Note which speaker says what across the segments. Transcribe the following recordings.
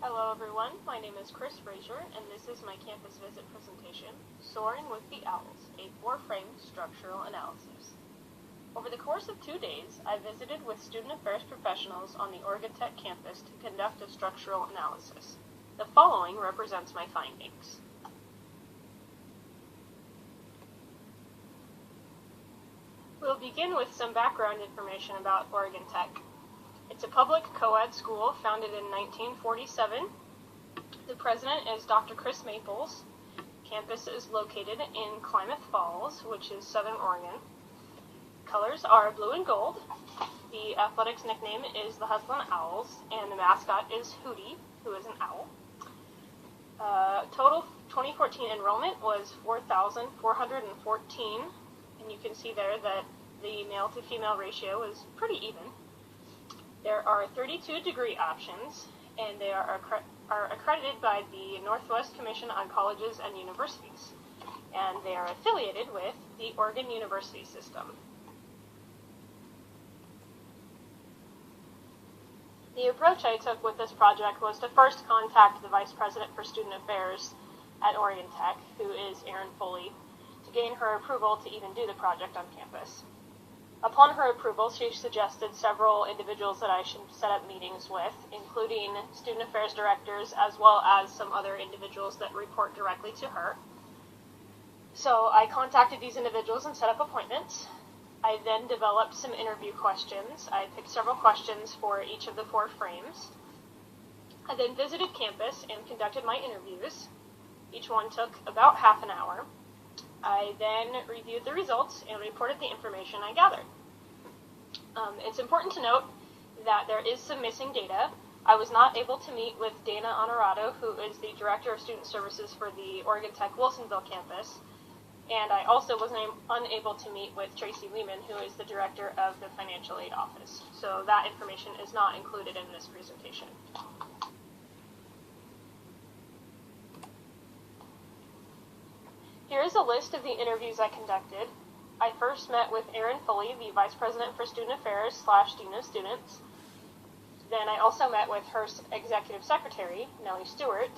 Speaker 1: Hello everyone, my name is Chris Frazier, and this is my campus visit presentation, Soaring with the Owls, a four-frame structural analysis. Over the course of 2 days, I visited with student affairs professionals on the Oregon Tech campus to conduct a structural analysis. The following represents my findings. We'll begin with some background information about Oregon Tech. It's a public co-ed school founded in 1947. The president is Dr. Chris Maples. Campus is located in Klamath Falls, which is southern Oregon. Colors are blue and gold. The athletics nickname is the Hustlin' Owls, and the mascot is Hootie, who is an owl. Total 2014 enrollment was 4,414, and you can see there that the male to female ratio is pretty even. There are 32 degree options, and they are accredited by the Northwest Commission on Colleges and Universities, and they are affiliated with the Oregon University System. The approach I took with this project was to first contact the Vice President for Student Affairs at Oregon Tech, who is Erin Foley, to gain her approval to even do the project on campus. Upon her approval, she suggested several individuals that I should set up meetings with, including student affairs directors as well as some other individuals that report directly to her. So I contacted these individuals and set up appointments. I then developed some interview questions. I picked several questions for each of the four frames. I then visited campus and conducted my interviews. Each one took about half an hour. I then reviewed the results and reported the information I gathered. It's important to note that there is some missing data. I was not able to meet with Dana Honorato, who is the Director of Student Services for the Oregon Tech Wilsonville campus, and I also was unable to meet with Tracy Lehman, who is the Director of the Financial Aid Office. So that information is not included in this presentation. Here is a list of the interviews I conducted. I first met with Erin Foley, the Vice President for Student Affairs / Dean of Students. Then I also met with her Executive Secretary, Nellie Stewart.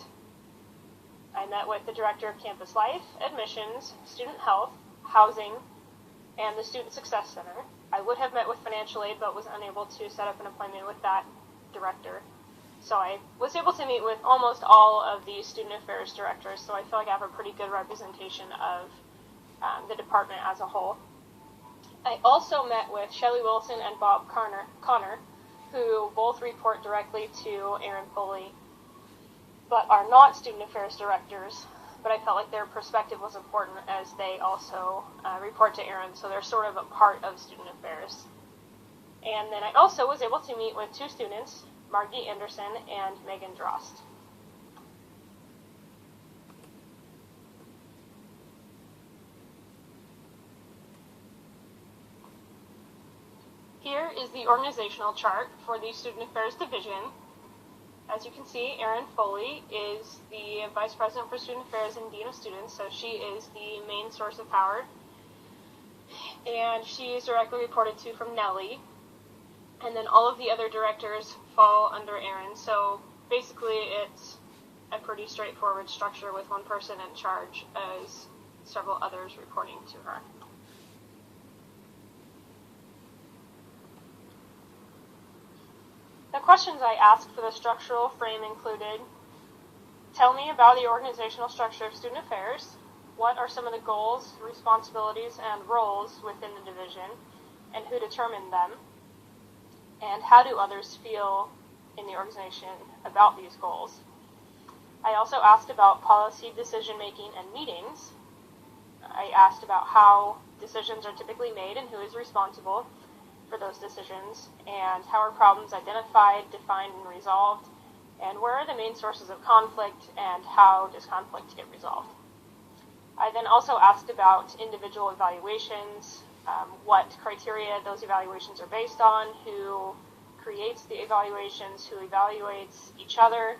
Speaker 1: I met with the Director of Campus Life, Admissions, Student Health, Housing, and the Student Success Center. I would have met with Financial Aid, but was unable to set up an appointment with that director. So I was able to meet with almost all of the student affairs directors, so I feel like I have a pretty good representation of the department as a whole. I also met with Shelley Wilson and Bob Connor, who both report directly to Erin Foley, but are not student affairs directors, but I felt like their perspective was important as they also report to Erin, so they're sort of a part of student affairs. And then I also was able to meet with two students, Margie Anderson and Megan Drost. Here is the organizational chart for the Student Affairs Division. As you can see, Erin Foley is the Vice President for Student Affairs and Dean of Students, so she is the main source of power. And she is directly reported to from Nellie. And then all of the other directors fall under Erin, so basically it's a pretty straightforward structure with one person in charge as several others reporting to her. The questions I asked for the structural frame included: tell me about the organizational structure of student affairs, what are some of the goals, responsibilities, and roles within the division, and who determined them, and how do others feel in the organization about these goals. I also asked about policy decision-making and meetings. I asked about how decisions are typically made and who is responsible for those decisions, and how are problems identified, defined, and resolved, and where are the main sources of conflict, and how does conflict get resolved. I then also asked about individual evaluations, what criteria those evaluations are based on, who creates the evaluations, who evaluates each other,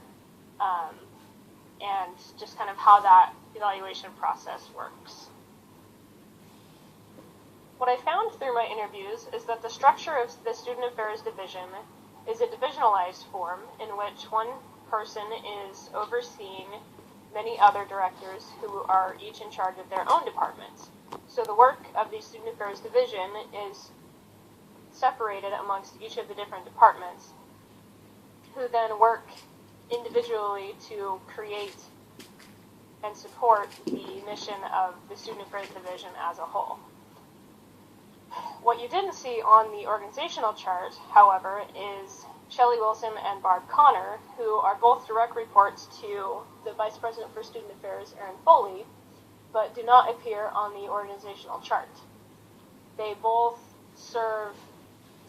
Speaker 1: and just kind of how that evaluation process works. What I found through my interviews is that the structure of the Student Affairs Division is a divisionalized form in which one person is overseeing many other directors who are each in charge of their own departments. So the work of the Student Affairs Division is separated amongst each of the different departments, who then work individually to create and support the mission of the Student Affairs Division as a whole. What you didn't see on the organizational chart, however, is Shelley Wilson and Barb Connor, who are both direct reports to the Vice President for Student Affairs, Erin Foley, but do not appear on the organizational chart. They both serve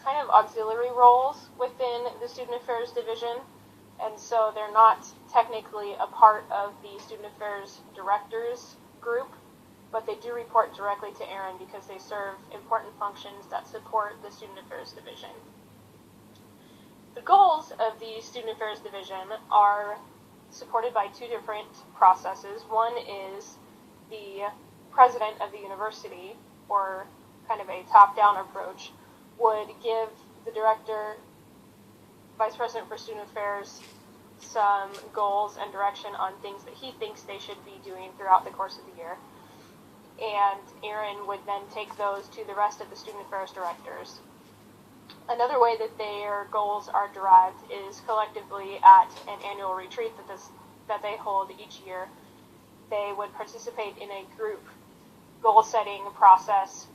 Speaker 1: kind of auxiliary roles within the Student Affairs Division, and so they're not technically a part of the Student Affairs Directors group, but they do report directly to Erin because they serve important functions that support the Student Affairs Division. The goals of the Student Affairs Division are supported by two different processes. One is the president of the university, or kind of a top-down approach, would give the director, vice president for student affairs, some goals and direction on things that he thinks they should be doing throughout the course of the year. And Erin would then take those to the rest of the student affairs directors. Another way that their goals are derived is collectively at an annual retreat that they hold each year. They would participate in a group goal-setting process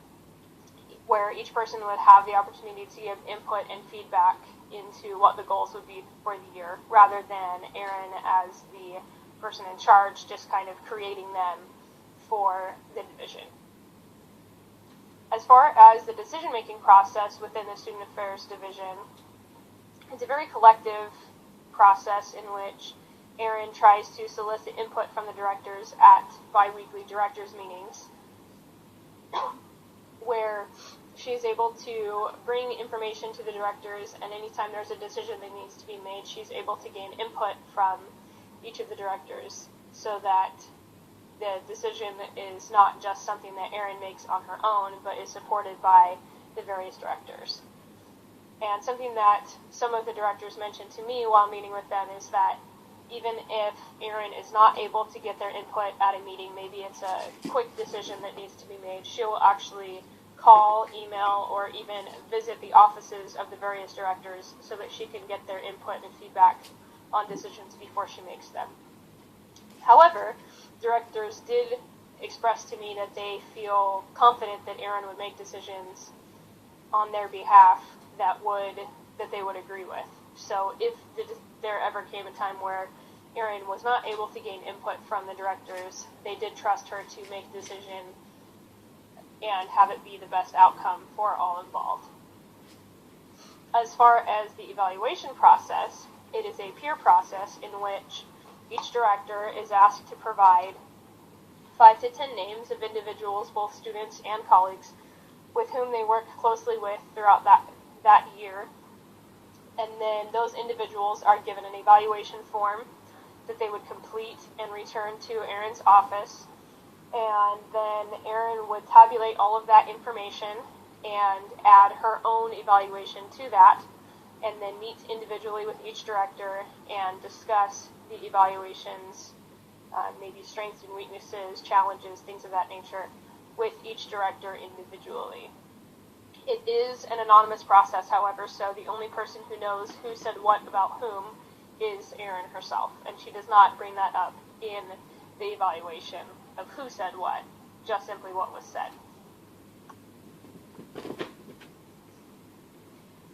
Speaker 1: where each person would have the opportunity to give input and feedback into what the goals would be for the year, rather than Erin as the person in charge just kind of creating them for the division. As far as the decision-making process within the Student Affairs Division, it's a very collective process in which Erin tries to solicit input from the directors at bi-weekly directors meetings, where she is able to bring information to the directors, and anytime there's a decision that needs to be made, she's able to gain input from each of the directors so that the decision is not just something that Erin makes on her own, but is supported by the various directors. And something that some of the directors mentioned to me while meeting with them is that even if Erin is not able to get their input at a meeting, maybe it's a quick decision that needs to be made, she'll actually call, email, or even visit the offices of the various directors so that she can get their input and feedback on decisions before she makes them. However, directors did express to me that they feel confident that Erin would make decisions on their behalf that they would agree with. So if there ever came a time where Erin was not able to gain input from the directors, they did trust her to make the decision and have it be the best outcome for all involved. As far as the evaluation process, it is a peer process in which each director is asked to provide 5 to 10 names of individuals, both students and colleagues, with whom they work closely with throughout that year. And then those individuals are given an evaluation form that they would complete and return to Erin's office. And then Erin would tabulate all of that information and add her own evaluation to that, and then meet individually with each director and discuss the evaluations, maybe strengths and weaknesses, challenges, things of that nature, with each director individually. It is an anonymous process, however, so the only person who knows who said what about whom is Erin herself, and she does not bring that up in the evaluation of who said what, just simply what was said.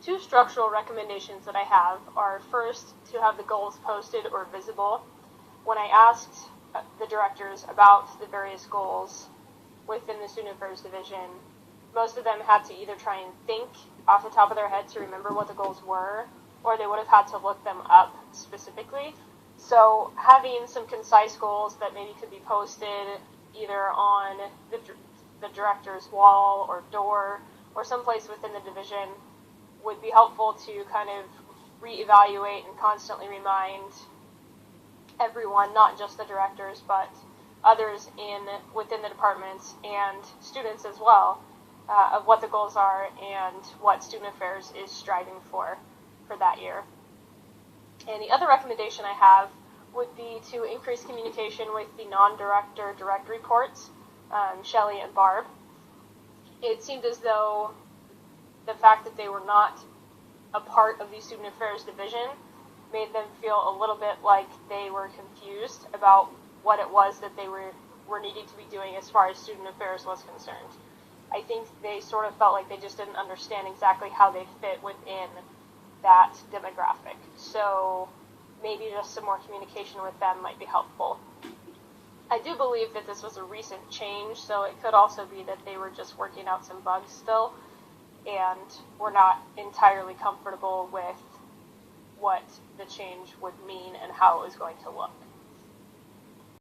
Speaker 1: 2 structural recommendations that I have are, first, to have the goals posted or visible. When I asked the directors about the various goals within the Student Affairs Division, most of them had to either try and think off the top of their head to remember what the goals were, or they would have had to look them up specifically. So having some concise goals that maybe could be posted either on the director's wall or door or someplace within the division would be helpful to kind of reevaluate and constantly remind everyone, not just the directors, but others within the departments and students as well, of what the goals are and what Student Affairs is striving for that year. And the other recommendation I have would be to increase communication with the non-director direct reports, Shelley and Barb. It seemed as though the fact that they were not a part of the Student Affairs division made them feel a little bit like they were confused about what it was that they were needing to be doing as far as Student Affairs was concerned. I think they sort of felt like they just didn't understand exactly how they fit within that demographic. So maybe just some more communication with them might be helpful. I do believe that this was a recent change, so it could also be that they were just working out some bugs still and were not entirely comfortable with what the change would mean and how it was going to look.